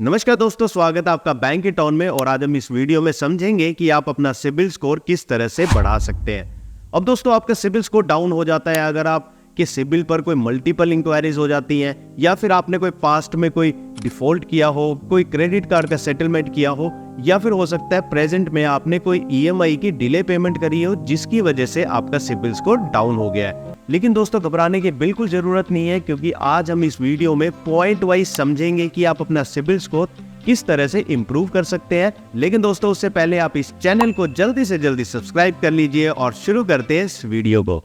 नमस्कार दोस्तों, स्वागत है आपका बैंक के टॉन में। और आज हम इस वीडियो में समझेंगे कि आप अपना सिबिल स्कोर किस तरह से बढ़ा सकते हैं। अब दोस्तों, आपका सिबिल स्कोर डाउन हो जाता है अगर आपके सिबिल पर कोई मल्टीपल इंक्वायरीज हो जाती हैं, या फिर आपने कोई पास्ट में कोई डिफॉल्ट किया हो, कोई क्रेडिट कार्ड का सेटलमेंट किया हो, या फिर हो सकता है प्रेजेंट में आपने कोई ईएमआई की डिले पेमेंट करी हो जिसकी वजह से आपका सिबिल स्कोर डाउन हो गया है। लेकिन दोस्तों, घबराने की बिल्कुल जरूरत नहीं है, क्योंकि आज हम इस वीडियो में पॉइंट वाइज समझेंगे कि आप अपना सिबिल स्कोर किस तरह से इंप्रूव कर सकते हैं। लेकिन दोस्तों, उससे पहले आप इस चैनल को जल्दी से जल्दी सब्सक्राइब कर लीजिए और शुरू करते हैं इस वीडियो को।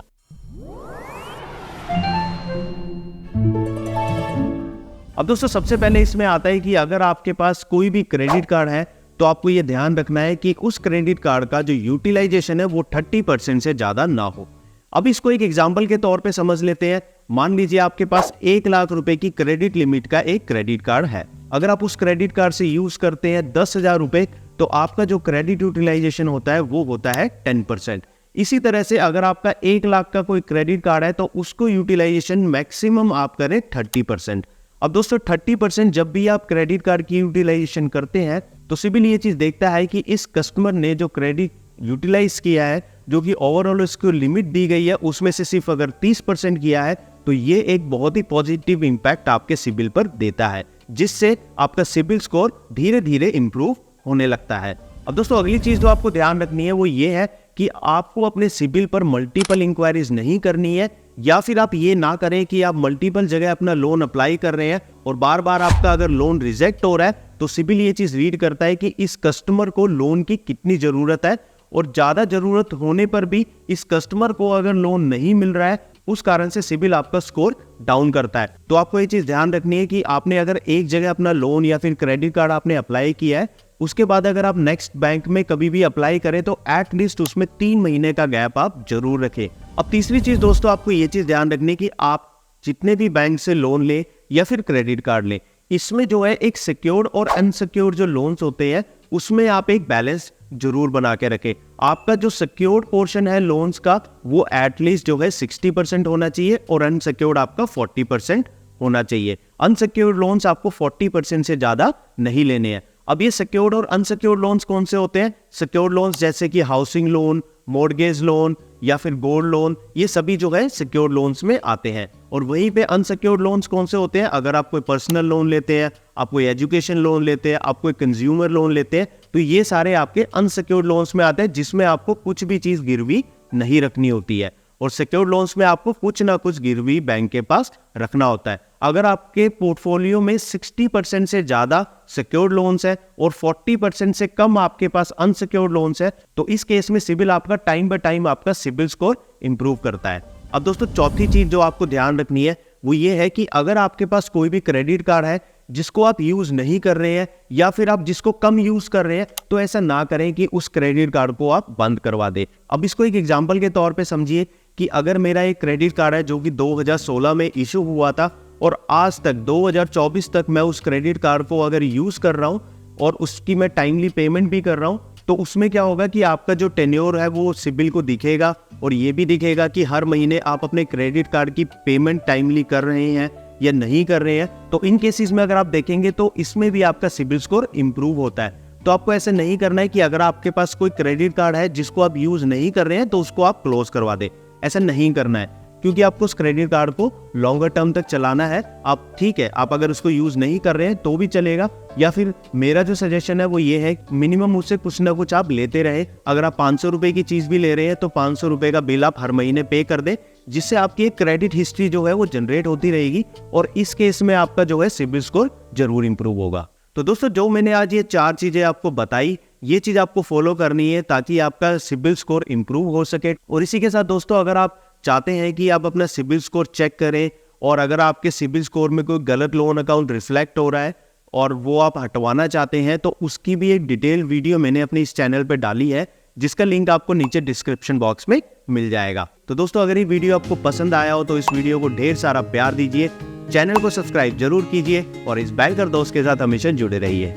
अब दोस्तों, सबसे पहले इसमें आता है कि अगर आपके पास कोई भी क्रेडिट कार्ड है तो आपको ये ध्यान रखना है कि उस क्रेडिट कार्ड का जो यूटिलाइजेशन है वो 30% से ज्यादा ना हो। अब इसको एक एग्जांपल के तौर पे समझ लेते हैं। मान लीजिए आपके पास 1 लाख रुपए की क्रेडिट लिमिट का एक क्रेडिट कार्ड है। अगर आप उस क्रेडिट कार्ड से यूज करते हैं 10,000 रुपए, तो आपका जो क्रेडिट यूटिलाइजेशन होता है वो होता है 10%। इसी तरह से अगर आपका 1 लाख का कोई क्रेडिट कार्ड है तो उसको यूटिलाइजेशन मैक्सिमम आप करें 30%। अब दोस्तों, 30% जब भी आप क्रेडिट कार्ड की यूटिलाइजेशन करते हैं तो सिबिल ये चीज देखता है कि इस कस्टमर ने जो क्रेडिट यूटिलाइज किया है, जो कि ओवरऑल उसको लिमिट दी गई है, उसमें से सिर्फ अगर 30% किया है, तो ये एक बहुत ही पॉजिटिव इंपैक्ट आपके सिबिल पर देता है, जिससे आपका सिबिल स्कोर धीरे धीरे इंप्रूव होने लगता है। अब दोस्तों, अगली चीज जो आपको ध्यान रखनी है वो ये है कि आपको अपने सिबिल पर मल्टीपल इंक्वायरीज नहीं करनी है, या फिर आप ये ना करें कि आप मल्टीपल जगह अपना लोन अप्लाई कर रहे हैं और बार बार आपका अगर लोन रिजेक्ट हो रहा है तो सिबिल ये चीज रीड करता है कि इस कस्टमर को लोन की कितनी जरूरत है, और ज्यादा जरूरत होने पर भी इस कस्टमर को अगर लोन नहीं मिल रहा है, उस कारण से सिबिल आपका स्कोर डाउन करता है। तो आपको ये चीज ध्यान रखनी है कि आपने अगर एक जगह अपना लोन या फिर क्रेडिट कार्ड आपने अप्लाई किया है, उसके बाद अगर आप नेक्स्ट बैंक में कभी भी अप्लाई करें तो एटलीस्ट उसमें 3 महीने का गैप आप जरूर रखें। अब तीसरी चीज दोस्तों, आपको ये चीज ध्यान रखनी है कि आप जितने भी बैंक से लोन ले या फिर क्रेडिट कार्ड ले, इसमें जो है एक सिक्योर्ड और अनसिक्योर्ड जो लोन्स होते हैं उसमें आप एक बैलेंस जरूर बना के रखें। आपका जो सिक्योर्ड पोर्शन है लोन्स का वो एटलीस्ट जो है 60% होना चाहिए और अनसिक्योर्ड आपका 40% होना चाहिए। अनसिक्योर्ड लोन्स आपको 40% से ज्यादा नहीं लेने हैं। अब ये सिक्योर्ड और अनसिक्योर्ड लोन्स कौन से होते हैं? सिक्योर्ड लोन्स जैसे कि हाउसिंग लोन, मॉर्गेज लोन या फिर गोल्ड लोन, ये सभी जो है सिक्योर्ड लोन्स में आते हैं। और वहीं पे अनसिक्योर्ड लोन्स कौन से होते हैं? अगर आप कोई पर्सनल लोन लेते हैं, आप कोई एजुकेशन लोन लेते हैं, आप कोई कंज्यूमर लोन लेते हैं, तो ये सारे आपके अनसिक्योर्ड लोन्स में आते हैं, जिसमें आपको कुछ भी चीज गिरवी नहीं रखनी होती है। और सिक्योर्ड लोन्स में आपको कुछ ना कुछ गिरवी बैंक के पास रखना होता है। अगर आपके पोर्टफोलियो में 60% से ज्यादा सिक्योर्ड लोन्स है और 40% से कम आपके पास अनसिक्योर्ड लोन्स है, तो इस केस में सिबिल आपका टाइम बाय टाइम आपका सिबिल स्कोर इंप्रूव करता है। अब दोस्तों, चौथी चीज जो आपको ध्यान रखनी है वो ये है कि अगर आपके पास कोई भी क्रेडिट कार्ड है जिसको आप यूज नहीं कर रहे हैं, या फिर आप जिसको कम यूज कर रहे हैं, तो ऐसा ना करें कि उस क्रेडिट कार्ड को आप बंद करवा दें। अब इसको एक एग्जांपल के तौर पे समझिए कि अगर मेरा एक क्रेडिट कार्ड है जो कि 2016 में इशू हुआ था और आज तक 2024 तक मैं उस क्रेडिट कार्ड को अगर यूज कर रहा हूं और उसकी मैं टाइमली पेमेंट भी कर रहा हूं, तो उसमें क्या होगा कि आपका जो टेन्योर है वो सिबिल को दिखेगा, और ये भी दिखेगा कि हर महीने आप अपने क्रेडिट कार्ड की पेमेंट टाइमली कर रहे हैं या नहीं कर रहे हैं। तो इन केसेस में अगर आप देखेंगे तो इसमें भी आपका सिबिल स्कोर इंप्रूव होता है। तो आपको ऐसे नहीं करना है कि अगर आपके पास कोई क्रेडिट कार्ड है जिसको आप यूज नहीं कर रहे हैं तो उसको आप क्लोज करवा दें। ऐसा नहीं करना है, क्योंकि आपको उस क्रेडिट कार्ड को लॉन्गर टर्म तक चलाना है। आप ठीक है, आप अगर उसको यूज नहीं कर रहे हैं तो भी चलेगा, या फिर मेरा जो सजेशन है वो ये है मिनिमम उससे कुछ ना कुछ आप लेते रहे। अगर आप 500 रुपए की चीज भी ले रहे हैं तो 500 रुपए का बिल आप हर महीने पे कर दे, जिससे आपकी एक क्रेडिट हिस्ट्री जो है वो जनरेट होती रहेगी, और इस केस में आपका जो है सिबिल स्कोर जरूर इंप्रूव होगा। तो दोस्तों, जो मैंने आज ये 4 चीजें आपको बताई, ये चीज आपको फॉलो करनी है ताकि आपका सिबिल स्कोर इंप्रूव हो सके। और इसी के साथ दोस्तों, अगर आप चाहते हैं कि आप अपना सिबिल स्कोर चेक करें, और अगर आपके सिबिल स्कोर में कोई गलत लोन अकाउंट रिफ्लेक्ट हो रहा है और वो आप हटवाना चाहते हैं, तो उसकी भी एक डिटेल वीडियो मैंने अपने इस चैनल पे डाली है, जिसका लिंक आपको नीचे डिस्क्रिप्शन बॉक्स में मिल जाएगा। तो दोस्तों, अगर ये वीडियो आपको पसंद आया हो तो इस वीडियो को ढेर सारा प्यार दीजिए, चैनल को सब्सक्राइब जरूर कीजिए और इस बैंकर दोस्त के साथ हमेशा जुड़े रहिए।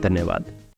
धन्यवाद।